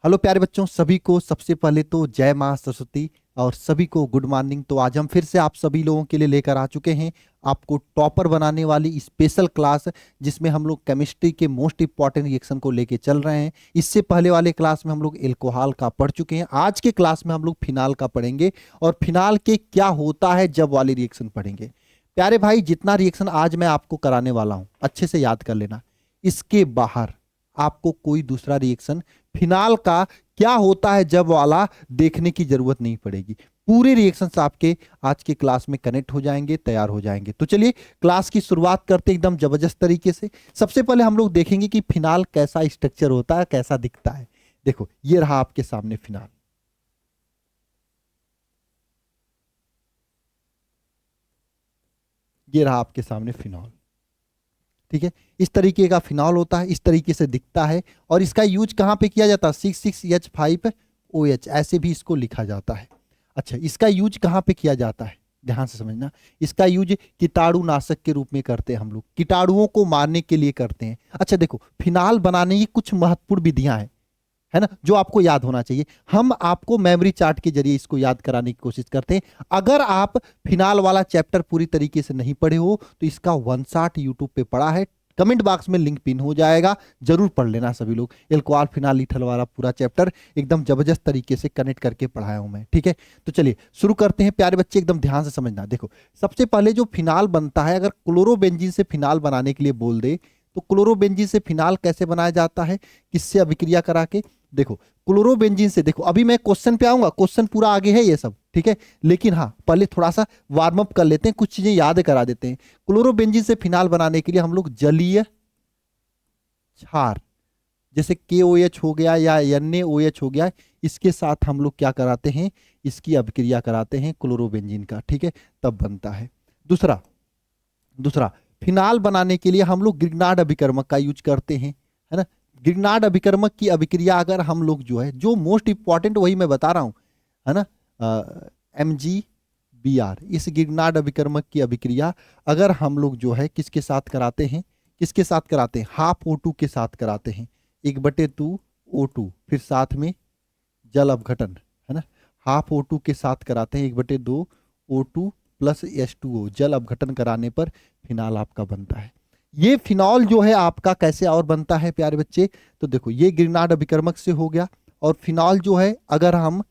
Hello प्यारे बच्चों, सभी को सबसे पहले तो जय माँ सरस्वती और सभी को गुड मॉर्निंग। तो आज हम फिर से आप सभी लोगों के लिए लेकर आ चुके हैं आपको टॉपर बनाने वाली स्पेशल क्लास, जिसमें हम लोग केमिस्ट्री के मोस्ट इंपॉर्टेंट रिएक्शन को लेके चल रहे हैं। इससे पहले वाले क्लास में हम लोग एल्कोहल का पढ़ चुके हैं। आज के क्लास में हम लोग फिनाल का पढ़ेंगे और फिनाल के क्या होता है जब वाले रिएक्शन पढ़ेंगे। प्यारे भाई, जितना रिएक्शन आज मैं आपको कराने वाला हूं अच्छे से याद कर लेना। इसके बाहर आपको कोई दूसरा रिएक्शन फिनाल का क्या होता है जब वाला देखने की जरूरत नहीं पड़ेगी। पूरे रिएक्शंस आपके आज के क्लास में कनेक्ट हो जाएंगे, तैयार हो जाएंगे। तो चलिए क्लास की शुरुआत करते हैं एकदम जबरदस्त तरीके से। सबसे पहले हम लोग देखेंगे कि फिनाल कैसा स्ट्रक्चर होता है, कैसा दिखता है। देखो, ये रहा आपके सामने फिनाल। ये रहा आपके सामने फिनॉल। ठीक है, इस तरीके का फिनॉल होता है, इस तरीके से दिखता है। और इसका यूज कहां पे किया जाता है? 66H5OH, ऐसे भी इसको लिखा जाता है। अच्छा, इसका यूज कहां पे किया जाता है? ध्यान से समझना। इसका यूज कीटाणुनाशक के रूप में करते हैं, हम लोग कीटाणुओं को मारने के लिए करते हैं। अच्छा देखो, फिनाल बनाने की कुछ महत्वपूर्ण विधियां हैं, है ना, जो आपको याद होना चाहिए। हम आपको मेमोरी चार्ट के जरिए इसको याद कराने की कोशिश करते हैं। अगर आप फिनाल वाला चैप्टर पूरी तरीके से नहीं पढ़े हो तो इसका वन शॉट यूट्यूब पे पड़ा है, कमेंट बॉक्स में लिंक पिन हो जाएगा, जरूर पढ़ लेना सभी लोग। एल्कोहल फिनाल ईथर वाला पूरा चैप्टर एकदम जबरदस्त तरीके से कनेक्ट करके पढ़ाया हूं मैं। ठीक है, तो चलिए शुरू करते हैं। प्यारे बच्चे एकदम ध्यान से समझना। देखो, सबसे पहले जो फिनाल बनता है, अगर क्लोरोबेंजीन से फिनाल बनाने के लिए बोल दे तो क्लोरोबेंजीन से फिनाल कैसे बनाया जाता है, किससे अभिक्रिया करा के? देखो, क्लोरोबेंजीन से, देखो अभी मैं क्वेश्चन पे आऊंगा, क्वेश्चन पूरा आगे है ये सब, ठीक है। लेकिन हाँ, पहले थोड़ा सा वार्म अप कर लेते हैं, कुछ चीजें याद करा देते हैं। क्लोरोबेंजीन से फिनाल बनाने के लिए हम लोग जलीय क्षार, जैसे KOH हो गया या NaOH हो गया, इसके साथ हम लोग क्या कराते हैं? इसकी अभिक्रिया कराते हैं क्लोरोबेंजीन का, ठीक है, तब बनता है। दूसरा दूसरा फिनाल बनाने के लिए हम लोग ग्रिग्नार्ड अभिकर्मक का यूज करते हैं, है ना। ग्रिग्नार्ड अभिकर्मक की अभिक्रिया अगर हम लोग जो है, जो मोस्ट इंपॉर्टेंट वही मैं बता रहा हूं, है ना, MgBr, इस ग्रिग्नार्ड अभिकर्मक की अभिक्रिया अगर हम लोग जो है किसके साथ कराते हैं? किसके साथ कराते हैं? हाफ O2 के साथ कराते हैं। 1/2 O2, फिर साथ में जल अपघटन, है ना। हाफ O2 के साथ कराते हैं, 1/2 O2 प्लस H2O, जल अपघटन कराने पर फिनाल आपका बनता है। ये फिनॉल जो है आपका कैसे और बनता है प्यारे बच्चे? तो देखो, ये ग्रिग्नार्ड अभिकर्मक से हो गया। और फिनॉल जो है, अगर हम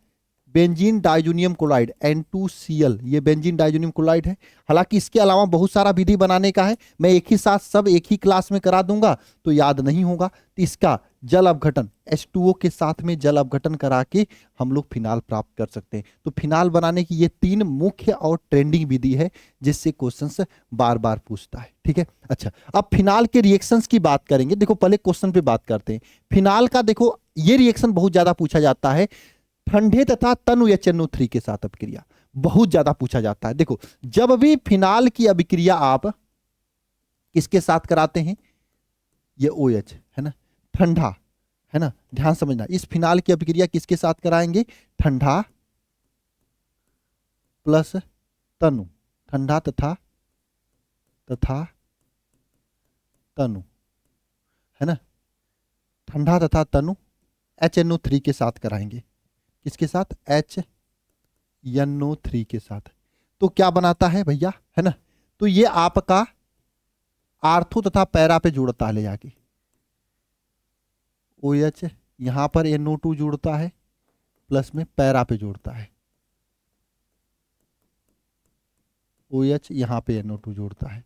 बेंजीन डाइजोनियम क्लोराइड N2Cl, ये बेंजीन डाइजोनियम क्लोराइड है। हालांकि इसके अलावा बहुत सारा विधि बनाने का है, मैं एक ही साथ सब एक ही क्लास में करा दूंगा तो याद नहीं होगा। तो इसका जल अपघटन, H2O के साथ में जल अपघटन करा के हम लोग फिनाल प्राप्त कर सकते हैं। तो फिनाल बनाने की ये 3 मुख्य और ट्रेंडिंग विधि है, जिससे क्वेश्चंस बार बार पूछता है। ठीक है, अच्छा, अब फिनाल के रिएक्शंस की बात करेंगे। देखो, पहले क्वेश्चन पे बात करते हैं फिनाल का। देखो, ये रिएक्शन बहुत ज्यादा पूछा जाता है, ठंडे तथा तनु HNO3 के साथ अभिक्रिया बहुत ज्यादा पूछा जाता है। देखो, जब भी फिनाल की अभिक्रिया आप किसके साथ कराते हैं? ये OH, है ना, ठंडा, है ना, ध्यान समझना। इस फिनाल की अभिक्रिया किसके साथ कराएंगे? ठंडा प्लस तनु, ठंडा तथा तथा तनु, है ना, ठंडा तथा तनु HNO3 के साथ कराएंगे। किसके साथ? HNO3 के साथ। तो क्या बनाता है भैया, है ना, तो ये आपका आर्थो तथा पैरा पे जुड़ता है ले जाके। OH यहां पर NO2 जुड़ता है, प्लस में पैरा पे जुड़ता है। OH यहां पे NO2 जोड़ता है,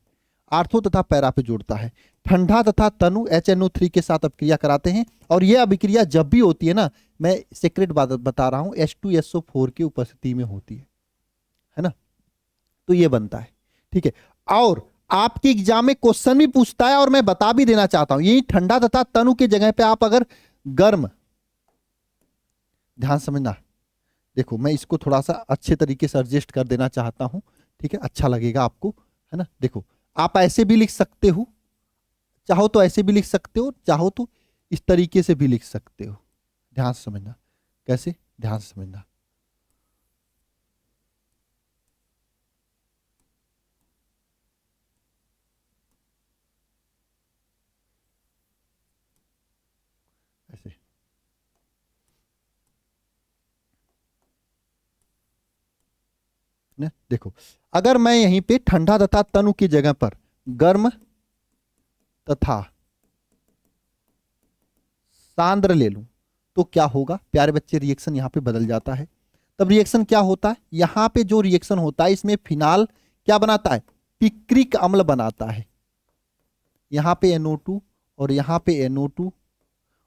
आर्थो तथा पैरा पे जोड़ता है। ठंडा तथा तनु HNO3 के साथ अभिक्रिया कराते हैं। और यह अभिक्रिया जब भी होती है ना, मैं सीक्रेट बात बता रहा हूं, H2SO4 की उपस्थिति में होती है ना। तो ये बनता है, ठीक है। और आपके एग्जाम में क्वेश्चन भी पूछता है, और मैं बता भी देना चाहता हूं, यही ठंडा तथा तनु की जगह पे आप अगर गर्म, ध्यान समझना। देखो, मैं इसको थोड़ा सा अच्छे तरीके से एडजस्ट कर देना चाहता हूं, ठीक है, अच्छा लगेगा आपको, है ना। देखो, आप ऐसे भी लिख सकते हो, चाहो तो ऐसे भी लिख सकते हो, चाहो तो इस तरीके से भी लिख सकते हो। ध्यान से समझना कैसे, ध्यान से समझना। ऐसे, ना देखो, अगर मैं यहीं पे ठंडा तथा तनु की जगह पर गर्म तथा सांद्र ले लूं तो क्या होगा प्यारे बच्चे, रिएक्शन यहां पे बदल जाता है। तब रिएक्शन क्या होता है, यहां पे जो रिएक्शन होता है इसमें फिनाल क्या बनाता है, पिक्रिक अम्ल बनाता है। यहां पे NO2 और यहां पे NO2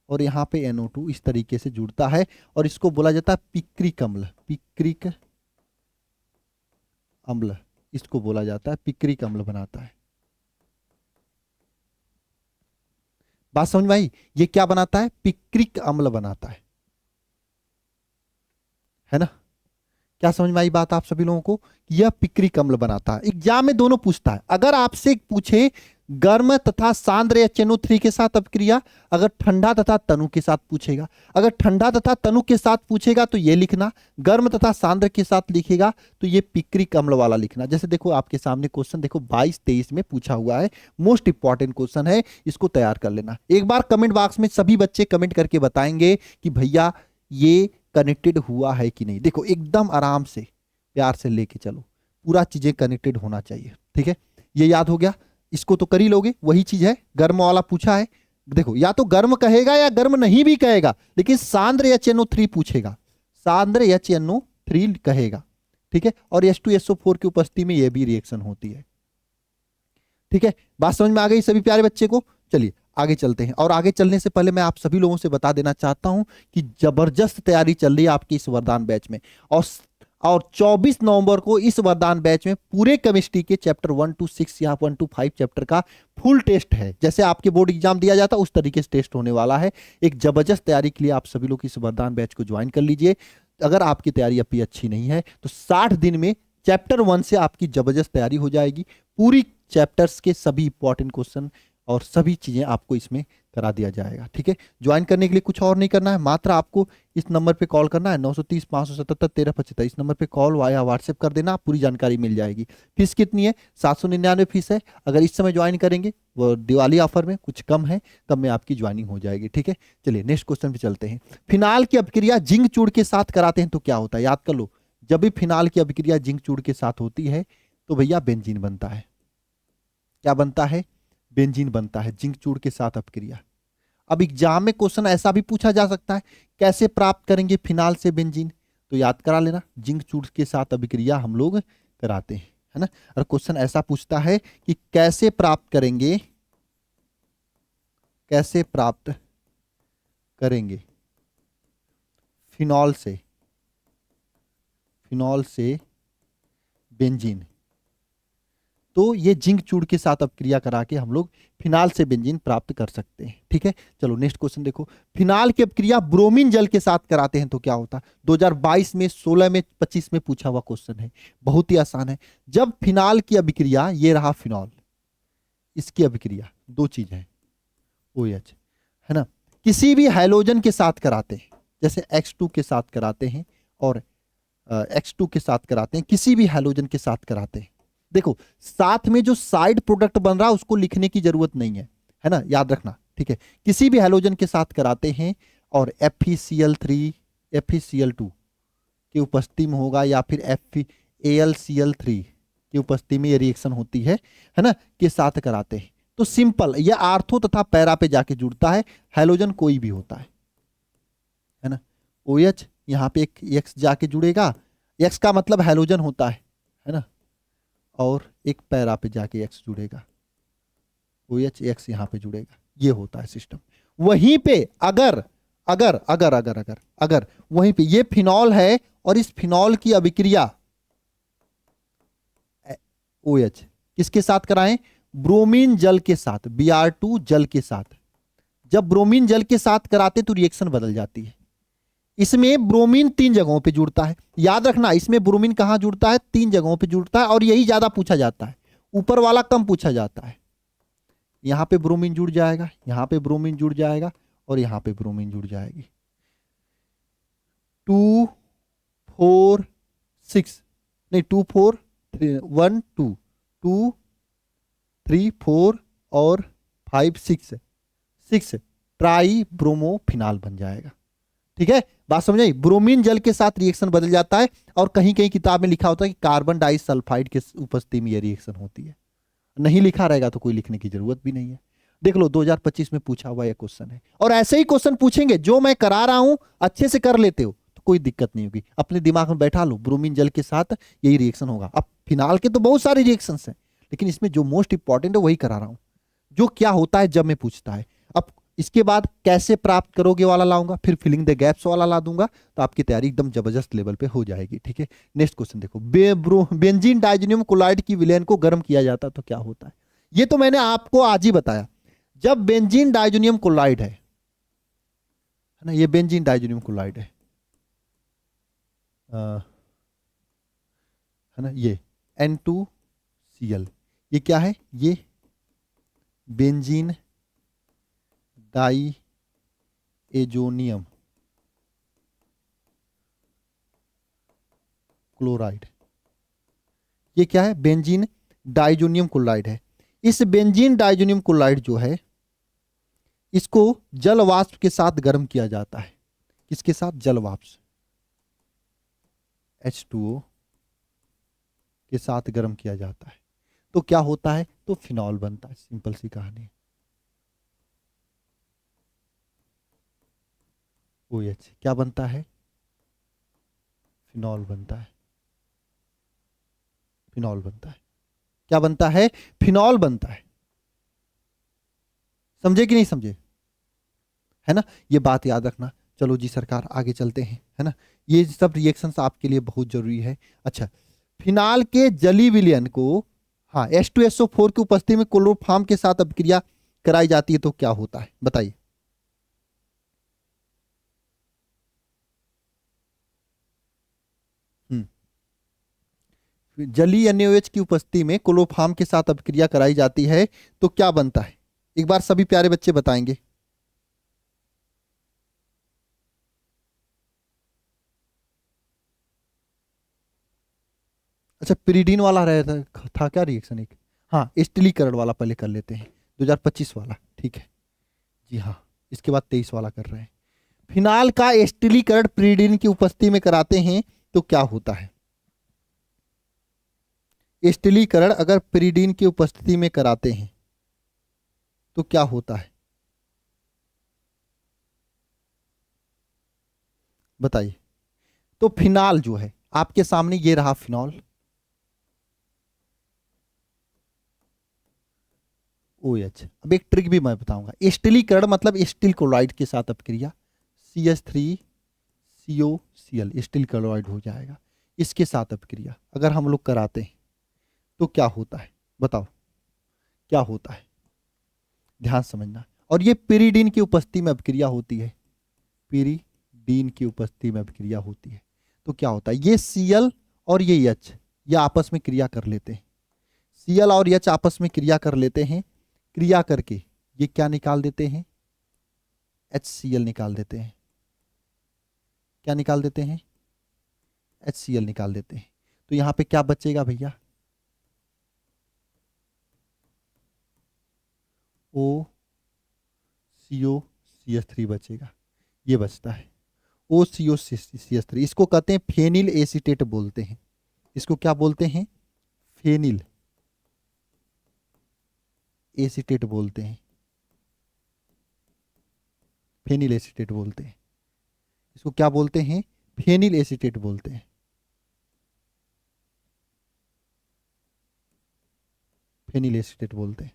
और यहां पे NO2 इस तरीके से जुड़ता है और इसको बोला जाता है पिक्रिक अम्ल। पिक्रिक अम्ल इसको बोला जाता है, पिक्रिक अम्ल बनाता है। बात समझ में आई, ये क्या बनाता है, पिक्रिक अम्ल बनाता है ना। क्या समझ में आई बात आप सभी लोगों को, यह पिक्रिक अम्ल बनाता है। एग्जाम में दोनों पूछता है, अगर आपसे पूछे गर्म तथा सांद्र HNO3 के साथ अपक्रिया, अगर ठंडा तथा तनु के साथ पूछेगा, अगर ठंडा तथा तनु के साथ पूछेगा तो ये लिखना, गर्म तथा सांद्र के साथ लिखेगा तो ये पिक्रिक अम्ल वाला लिखना। जैसे देखो आपके सामने क्वेश्चन देखो 22-23 में पूछा हुआ है, मोस्ट इंपॉर्टेंट क्वेश्चन है, इसको तैयार कर लेना। एक बार कमेंट बॉक्स में सभी बच्चे कमेंट करके बताएंगे कि भैया ये कनेक्टेड हुआ है कि नहीं। देखो एकदम आराम से प्यार से लेके चलो, पूरा चीजें कनेक्टेड होना चाहिए, ठीक है। ये याद हो गया, इसको तो कर ही लोगे, वही चीज है, गर्म वाला पूछा है। देखो या तो गर्म कहेगा या गर्म नहीं भी कहेगा, लेकिन सांद्र HNO3 पूछेगा, सांद्र HNO3 कहेगा, ठीक है। और H2SO4 की उपस्थिति में यह भी रिएक्शन होती है, ठीक है। बात समझ में आ गई सभी प्यारे बच्चे को। चलिए आगे चलते हैं, और आगे चलने से पहले मैं आप सभी लोगों से बता देना चाहता हूं कि जबरदस्त तैयारी चल रही है आपकी इस वरदान बैच में, और 24 नवंबर को इस वरदान बैच में पूरे केमिस्ट्री के चैप्टर 1 to 6 या 1 to 5 चैप्टर का फुल टेस्ट है। जैसे आपके बोर्ड एग्जाम दिया जाता है उस तरीके से टेस्ट होने वाला है। एक जबरदस्त तैयारी के लिए आप सभी लोग इस वरदान बैच को ज्वाइन कर लीजिए। अगर आपकी तैयारी अभी अच्छी नहीं है तो 60 दिन में चैप्टर 1 से आपकी जबरदस्त तैयारी हो जाएगी। पूरी चैप्टर्स के सभी इंपॉर्टेंट क्वेश्चन और सभी चीजें आपको इसमें करा दिया जाएगा, ठीक है। ज्वाइन करने के लिए कुछ और नहीं करना है, मात्र आपको इस नंबर पे कॉल करना है 930 577 1375। इस नंबर पे कॉल या व्हाट्सएप कर देना, पूरी जानकारी मिल जाएगी। फीस कितनी है, 799 फीस है। अगर इस समय ज्वाइन करेंगे, वो दिवाली ऑफर में कुछ कम है, तब में आपकी ज्वाइनिंग हो जाएगी, ठीक है। चलिए नेक्स्ट क्वेश्चन पे चलते हैं। फिनाल की अभिक्रिया जिंक चूड़ के साथ कराते हैं तो क्या होता है, याद कर लो। जब भी फिनाल की अभिक्रिया जिंक चूड़ के साथ होती है तो भैया बेंजीन बनता है। क्या बनता है, बेंजीन बनता है, जिंक चूड़ के साथ अपक्रिया। अब एग्जाम में क्वेश्चन ऐसा भी पूछा जा सकता है, कैसे प्राप्त करेंगे फिनाल से बेंजीन, तो याद करा लेना, जिंक चूड़ के साथ अभिक्रिया हम लोग कराते हैं, है ना। और क्वेश्चन ऐसा पूछता है कि कैसे प्राप्त करेंगे, कैसे प्राप्त करेंगे फिनॉल से बेंजीन, तो ये जिंक चूड़ के साथ अपक्रिया करा के हम लोग फिनाल से बेंजीन प्राप्त कर सकते हैं, ठीक है। चलो नेक्स्ट क्वेश्चन देखो। फिनाल की अपक्रिया ब्रोमीन जल के साथ कराते हैं तो क्या होता है। 2022 में, 16 में, 25 में पूछा हुआ क्वेश्चन है, बहुत ही आसान है। जब फिनाल की अभिक्रिया, ये रहा फिनॉल, इसकी अभिक्रिया दो चीज है, OH, है ना, किसी भी हाइड्रोजन के साथ कराते हैं, जैसे X2 के साथ कराते हैं और X2 के साथ कराते हैं, किसी भी हाइड्रोजन के साथ कराते हैं। देखो साथ में जो साइड प्रोडक्ट बन रहा है उसको लिखने की जरूरत नहीं है ना, याद रखना, ठीक है। किसी भी हाइड्रोजन के साथ कराते हैं और FeCl3 FeCl2 की उपस्थिति में होगा, या फिर AlCl3 की उपस्थिति में ये रिएक्शन होती है ना, के साथ कराते हैं तो सिंपल ये आर्थो तथा पैरा पे जाके जुड़ता है। हाइड्रोजन कोई भी होता है ना, OH यहाँ पे एक X जाके जुड़ेगा, X का मतलब हाइड्रोजन होता है ना, और एक पैरा पे जाके X जुड़ेगा, OH X यहाँ पे जुड़ेगा, ये होता है सिस्टम। वहीं पे अगर अगर अगर अगर अगर अगर वहीं पे ये फिनॉल है और इस फिनॉल की अभिक्रिया OH किसके साथ कराएं, ब्रोमीन जल के साथ, Br2 जल के साथ। जब ब्रोमीन जल के साथ कराते तो रिएक्शन बदल जाती है। इसमें ब्रोमीन 3 जगहों पे जुड़ता है, याद रखना, इसमें ब्रोमीन कहां जुड़ता है, 3 जगहों पे जुड़ता है, और यही ज्यादा पूछा जाता है, ऊपर वाला कम पूछा जाता है। यहां पे ब्रोमीन जुड़ जाएगा, यहां पे ब्रोमीन जुड़ जाएगा, और यहां पे ब्रोमीन जुड़ जाएगी। 2 4 6 नहीं 2 4 3 1 2 2 3 4 और 5 6 6 ट्राई ब्रोमोफिनाल बन जाएगा, ठीक है, बात समझ आई। ब्रोमीन जल के साथ रिएक्शन बदल जाता है, और कहीं कहीं किताब में लिखा होता है कि कार्बन डाइसल्फाइड के उपस्थिति में यह रिएक्शन होती है। नहीं लिखा रहेगा तो कोई लिखने की जरूरत भी नहीं है। देख लो 2025 में पूछा हुआ यह क्वेश्चन है, और ऐसे ही क्वेश्चन पूछेंगे जो मैं करा रहा हूं अच्छे से कर लेते हो तो कोई दिक्कत नहीं होगी, अपने दिमाग में बैठा लो ब्रोमीन जल के साथ यही रिएक्शन होगा। अब फिनाल के तो बहुत सारे रिएक्शन हैं, लेकिन इसमें जो मोस्ट इंपॉर्टेंट है वही करा रहा हूं, जो क्या होता है जब मैं पूछता है। अब इसके बाद कैसे प्राप्त करोगे वाला लाऊंगा, फिर फिलिंग द गैप्स वाला ला दूंगा, तो आपकी तैयारी एकदम जबरदस्त लेवल पे हो जाएगी। ठीक है, नेक्स्ट क्वेश्चन देखो, बेंजीन डाइजोनियम क्लोराइड की विलयन को गर्म किया जाता तो क्या होता है। ये तो मैंने आपको आज ही बताया। जब बेंजीन डाइजोनियम क्लोराइड है ना, ये बेंजीन डाइजोनियम क्लोराइड है ना, ये N2Cl, ये क्या है, ये बेंजीन डाइएजोनियम क्लोराइड, ये क्या है, बेंजीन डाइजोनियम क्लोराइड है। इस बेंजीन डाइजोनियम क्लोराइड जो है, इसको जल वाष्प के साथ गर्म किया जाता है। किसके साथ, जल वाष्प, H2O के साथ गर्म किया जाता है, तो क्या होता है, तो फिनॉल बनता है। सिंपल सी कहानी है। OH क्या बनता है, फिनॉल बनता है। फिनॉल बनता है, क्या बनता है, फिनॉल बनता है। समझे कि नहीं समझे, है ना, ये बात याद रखना। चलो जी सरकार आगे चलते हैं, है ना, ये सब रिएक्शंस आपके लिए बहुत जरूरी है। अच्छा, फिनाल के जली विलयन को, हाँ, H2SO4 की उपस्थिति में क्लोरोफॉर्म के साथ अभिक्रिया कराई जाती है तो क्या होता है, बताइए। जलीय NaOH की उपस्थिति में क्लोरोफॉर्म के साथ अभिक्रिया कराई जाती है तो क्या बनता है, एक बार सभी प्यारे बच्चे बताएंगे। अच्छा, पिरीडीन वाला रहता था क्या रिएक्शन एक, हाँ, स्टिलीकरण वाला पहले कर लेते हैं, 2025 वाला, ठीक है जी हाँ, इसके बाद 23 वाला कर रहे हैं। फिनाल का स्टिलीकरण पिरीडीन की उपस्थिति में कराते हैं तो क्या होता है। स्टिलीकरण अगर पिरीडीन की उपस्थिति में कराते हैं तो क्या होता है, बताइए। तो फिनाल जो है आपके सामने ये रहा फिनॉल, OH। अब एक ट्रिक भी मैं बताऊंगा, स्टिलीकरण मतलब स्टील क्लोराइड के साथ अपक्रिया, CH3COCl स्टील क्लोराइड हो जाएगा। इसके साथ अपक्रिया अगर हम लोग कराते हैं तो क्या होता है, बताओ क्या होता है, ध्यान समझना। और ये पिरीडीन की उपस्थिति में अभिक्रिया होती है, पिरीडीन की उपस्थिति में अभिक्रिया होती है तो क्या होता है, ये Cl और ये H ये आपस में क्रिया कर लेते हैं, Cl और H आपस में क्रिया कर लेते हैं, क्रिया करके ये क्या निकाल देते हैं, HCl निकाल देते हैं। क्या निकाल देते हैं, HCl निकाल देते हैं। तो यहां पे क्या बचेगा भैया, OCOCH3 बचेगा, ये बचता है OCOCH3। इसको कहते हैं फेनिल एसीटेट बोलते हैं। इसको क्या बोलते हैं, फेनिल एसीटेट बोलते हैं, फेनिल एसीटेट बोलते हैं। इसको क्या बोलते हैं, फेनिल एसीटेट बोलते हैं, फेनिल एसीटेट बोलते हैं।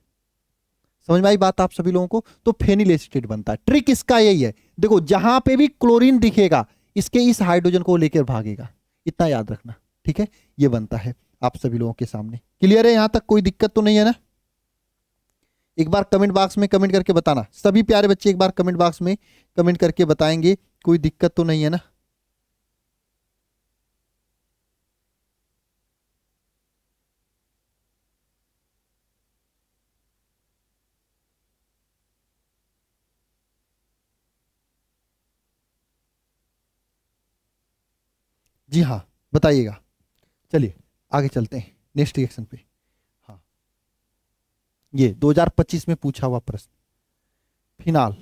समझ में आई बात आप सभी लोगों को। तो फेनिल एसीटेट बनता है। ट्रिक इसका यही है, देखो जहां पे भी क्लोरीन दिखेगा इसके इस हाइड्रोजन को लेकर भागेगा, इतना याद रखना, ठीक है। ये बनता है आप सभी लोगों के सामने। क्लियर है, यहां तक कोई दिक्कत तो नहीं है ना। एक बार कमेंट बॉक्स में कमेंट करके बताना, सभी प्यारे बच्चे एक बार कमेंट बॉक्स में कमेंट करके बताएंगे कोई दिक्कत तो नहीं है ना। जी हाँ, बताइएगा। चलिए आगे चलते हैं नेक्स्ट रिएक्शन पे। हाँ, ये 2025 में पूछा हुआ प्रश्न, फिनाल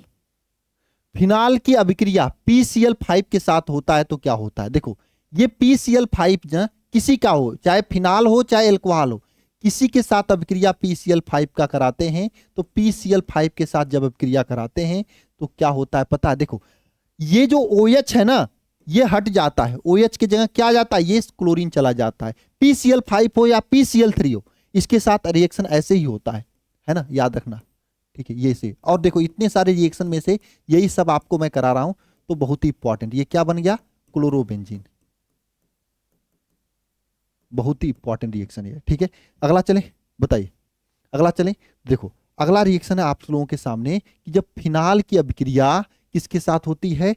फिनाल की अभिक्रिया PCl5 के साथ होता है तो क्या होता है। देखो ये PCl5 किसी का हो, चाहे फिनाल हो चाहे एल्कोहल हो, किसी के साथ अभिक्रिया PCl5 का कराते हैं तो PCl5 के साथ जब अभिक्रिया कराते हैं तो क्या होता है पता है। देखो ये जो OH है ना ये हट जाता है, OH की जगह क्या जाता है, ये क्लोरीन चला जाता है। PCl5 हो या PCl3 हो, इसके साथ रिएक्शन ऐसे ही होता है ना, याद रखना। ठीक है ये से, और देखो इतने सारे रिएक्शन में से यही सब आपको मैं करा रहा हूं तो बहुत ही इंपॉर्टेंट, ये क्या बन गया, क्लोरोबेंजीन। बहुत ही इंपॉर्टेंट रिएक्शन है। ठीक है अगला चले, बताइए अगला चले। देखो अगला रिएक्शन है आप लोगों के सामने कि जब फिनाल की अभिक्रिया किसके साथ होती है,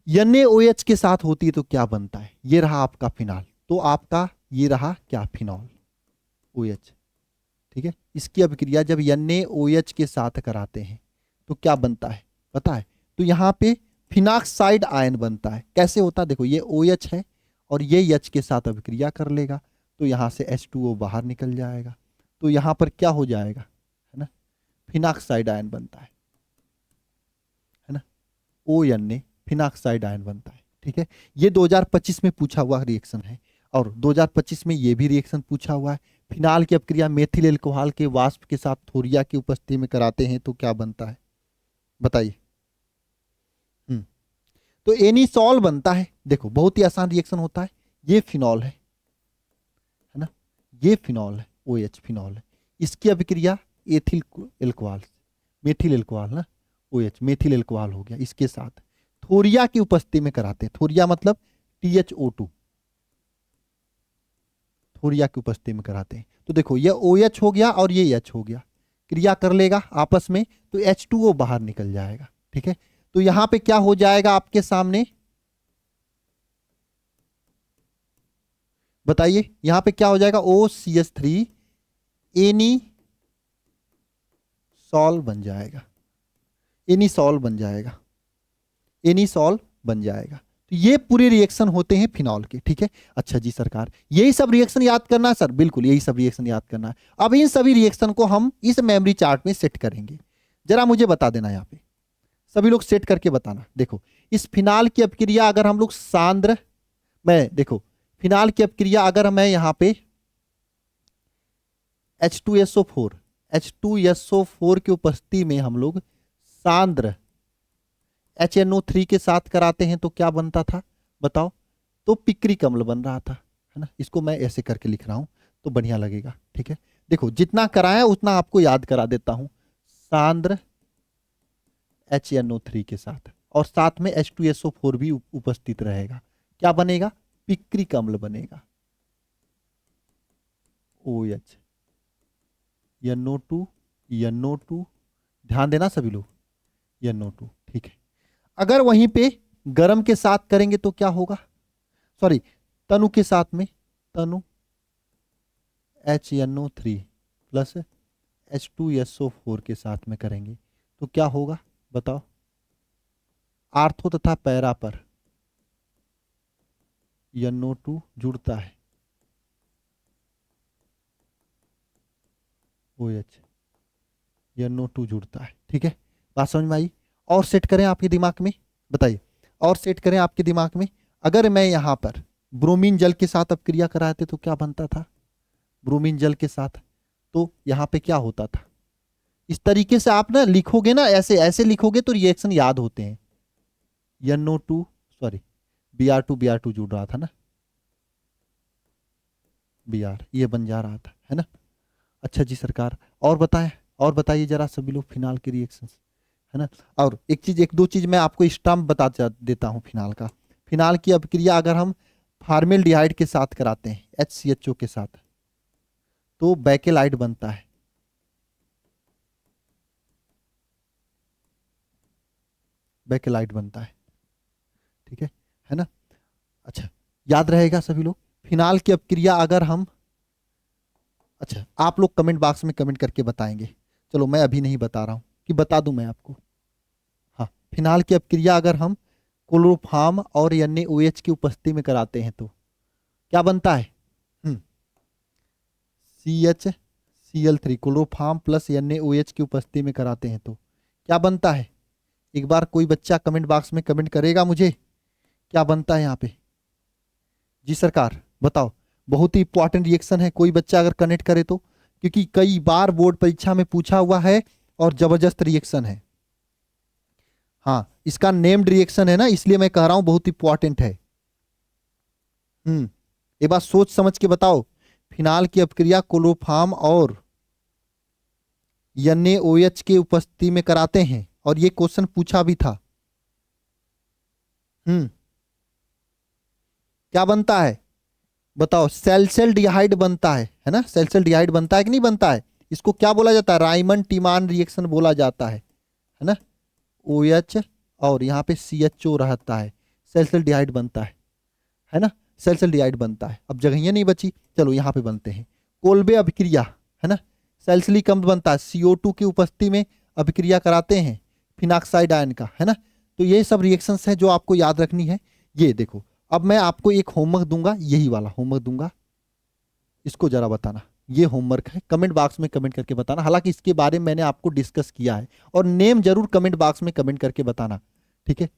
NaOH के साथ होती है तो क्या बनता है। ये रहा आपका फिनाल, तो आपका ये रहा क्या, फिनॉल OH। ठीक है इसकी अभिक्रिया जब NaOH के साथ कराते हैं तो क्या बनता है पता है, तो यहाँ पे फिनाक्साइड आयन बनता है। कैसे होता है, देखो ये OH है और ये H के साथ अभिक्रिया कर लेगा तो यहाँ से H2O बाहर निकल जाएगा, तो यहाँ पर क्या हो जाएगा है ना, फिनाक्साइड आयन बनता है ना, ONA फिनाक्साइड आयन बनता है। ठीक है ये 2025 में पूछा हुआ रिएक्शन है, और 2025 में ये भी रिएक्शन पूछा हुआ है। फिनाल की अभिक्रिया मेथिल एल्कोहल के वाष्प के साथ थोरिया की उपस्थिति में कराते हैं तो क्या बनता है बताइए। तो एनिसॉल बनता है। देखो बहुत ही आसान रिएक्शन होता है, ये फिनॉल है ना, ये फिनॉल है, OH फिनॉल है। इसकी अभिक्रिया एथिल एल्कोहल, मेथिल एल्कोहल ना, OH मेथिल एल्कोहल हो गया, इसके साथ थोरिया की उपस्थिति में कराते हैं। थोरिया मतलब THO2, थोरिया की उपस्थिति में कराते हैं। तो देखो ये OH हो गया और ये H हो गया, क्रिया कर लेगा आपस में तो H2O बाहर निकल जाएगा। ठीक है तो यहां पे क्या हो जाएगा आपके सामने बताइए, यहां पे क्या हो जाएगा, OCH3 एनीसॉल बन जाएगा, एनीसॉल बन जाएगा, एनीसॉल बन जाएगा। तो ये पूरे रिएक्शन होते हैं फिनॉल के। ठीक है अच्छा जी सरकार यही सब रिएक्शन याद करना है सर, बिल्कुल यही सब रिएक्शन याद करना है। अब इन सभी रिएक्शन को हम इस मेमोरी चार्ट में सेट करेंगे, जरा मुझे बता देना, यहाँ पे सभी लोग सेट करके बताना। देखो इस फिनाल की अभिक्रिया अगर हम लोग सांद्र, मैं देखो फिनाल की अभिक्रिया अगर मैं यहाँ पे H2SO4 की उपस्थिति में हम लोग सांद्र HNO3 के साथ कराते हैं तो क्या बनता था बताओ, तो पिक्रिक अम्ल बन रहा था है ना। इसको मैं ऐसे करके लिख रहा हूं तो बढ़िया लगेगा। ठीक है देखो जितना कराया उतना आपको याद करा देता हूं, सांद्र HNO3 के साथ और साथ में H2SO4 भी उपस्थित रहेगा, क्या बनेगा, पिक्रिक अम्ल बनेगा, OH NO2 ध्यान देना सभी लोग, NO2। ठीक है अगर वहीं पे गर्म के साथ करेंगे तो क्या होगा, सॉरी तनु के साथ में, तनु HNO3 प्लस H2SO4 के साथ में करेंगे तो क्या होगा बताओ, आर्थो तथा पैरा पर NO2 जुड़ता है, OH NO2 जुड़ता है। ठीक है बात समझ में आई। और सेट करें आपके दिमाग में, बताइए और सेट करें आपके दिमाग में, अगर मैं यहां पर ब्रोमीन जल के साथ अपक्रिया कराते तो क्या बनता था, ब्रोमीन जल के साथ, तो यहां पे क्या होता था। इस तरीके से आप ना लिखोगे ना, ऐसे ऐसे लिखोगे तो रिएक्शन याद होते हैं। NO2 सॉरी Br2 जुड़ रहा था ना, Br ये बन जा रहा था है ना। अच्छा जी सरकार और बताएं, और बताइए जरा सभी लोग फिनाल के रिएक्शंस है ना। और एक दो चीज मैं आपको स्टम्प बता देता हूं फिनाल का। फिनाल की अभिक्रिया अगर हम फॉर्मेल्डिहाइड के साथ कराते हैं HCHO के साथ तो बैकेलाइड बनता है, बैकेलाइड बनता है। ठीक है ना। अच्छा याद रहेगा सभी लोग, फिनाल की अभिक्रिया अगर हम, अच्छा आप लोग कमेंट बॉक्स में कमेंट करके बताएंगे, चलो मैं अभी नहीं बता रहा हूं कि बता दूं मैं आपको। हाँ फिनाल की अभिक्रिया अगर हम क्लोरोफॉर्म और NaOH की उपस्थिति में कराते हैं तो क्या बनता है, CHCl3 क्लोरोफॉर्म प्लस NaOH की उपस्थिति में कराते हैं तो क्या बनता है, एक बार कोई बच्चा कमेंट बॉक्स में कमेंट करेगा मुझे क्या बनता है यहाँ पे। जी सरकार बताओ, बहुत ही इंपॉर्टेंट रिएक्शन है, कोई बच्चा अगर कनेक्ट करे तो, क्योंकि कई बार बोर्ड परीक्षा में पूछा हुआ है और जबरदस्त रिएक्शन है। हाँ, इसका नेम्ड रिएक्शन है ना, इसलिए मैं कह रहा हूं बहुत इंपॉर्टेंट है। एक बार सोच समझ के बताओ, फिनाल की अपक्रिया क्लोरोफॉर्म और NaOH के उपस्थिति में कराते हैं, और ये क्वेश्चन पूछा भी था। क्या बनता है बताओ, सैल्सिल्डिहाइड बनता है ना, सैल्सिल्डिहाइड बनता है कि नहीं बनता है। इसको क्या बोला जाता है, रायमंड टिमान रिएक्शन बोला जाता है ना। OH और यहाँ पे CHO रहता है, सैल्सिल्डिहाइड बनता है ना, सैल्सिल्डिहाइड बनता है। अब जगह नहीं बची, चलो यहाँ पे बनते हैं। कोल्बे अभिक्रिया है ना, सैल्सिलिक अम्ल बनता है, CO2 की उपस्थिति में अभिक्रिया कराते हैं फिनाक्साइड आयन का, है ना। तो ये सब रिएक्शंस हैं जो आपको याद रखनी है। ये देखो, अब मैं आपको एक होमवर्क दूंगा, यही वाला होमवर्क दूंगा, इसको जरा बताना। ये होमवर्क है, कमेंट बॉक्स में कमेंट करके बताना। हालांकि इसके बारे में मैंने आपको डिस्कस किया है, और नेम जरूर कमेंट बॉक्स में कमेंट करके बताना, ठीक है।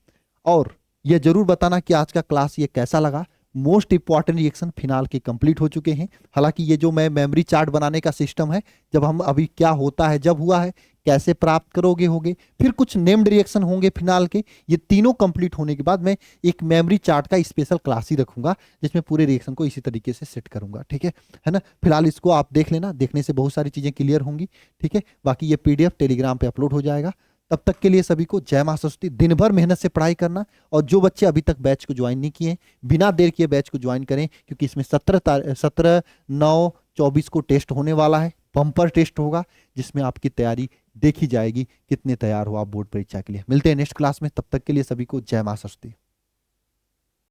और ये जरूर बताना कि आज का क्लास ये कैसा लगा। मोस्ट इंपॉर्टेंट रिएक्शन फिनाल के कंप्लीट हो चुके हैं। हालांकि ये जो मैं मेमोरी चार्ट बनाने का सिस्टम है, जब हम अभी क्या होता है, जब हुआ है, कैसे प्राप्त करोगे होगे, फिर कुछ नेम्ड रिएक्शन होंगे फिनाल के, ये तीनों कंप्लीट होने के बाद मैं एक मेमोरी चार्ट का स्पेशल क्लास ही रखूंगा, जिसमें पूरे रिएक्शन को इसी तरीके से सेट करूंगा, ठीक है ना। फिलहाल इसको आप देख लेना, देखने से बहुत सारी चीजें क्लियर होंगी, ठीक है। बाकी ये PDF टेलीग्राम पे अपलोड हो जाएगा। तब तक के लिए सभी को जय मां सरस्वती। दिन भर मेहनत से पढ़ाई करना, और जो बच्चे अभी तक बैच को ज्वाइन नहीं किए, बिना देर किए बैच को ज्वाइन करें, क्योंकि इसमें 17/9/24 को टेस्ट होने वाला है, बम्पर टेस्ट होगा, जिसमें आपकी तैयारी देखी जाएगी, कितने तैयार हो आप बोर्ड परीक्षा के लिए। मिलते हैं नेक्स्ट क्लास में, तब तक के लिए सभी को जय मां सरस्वती।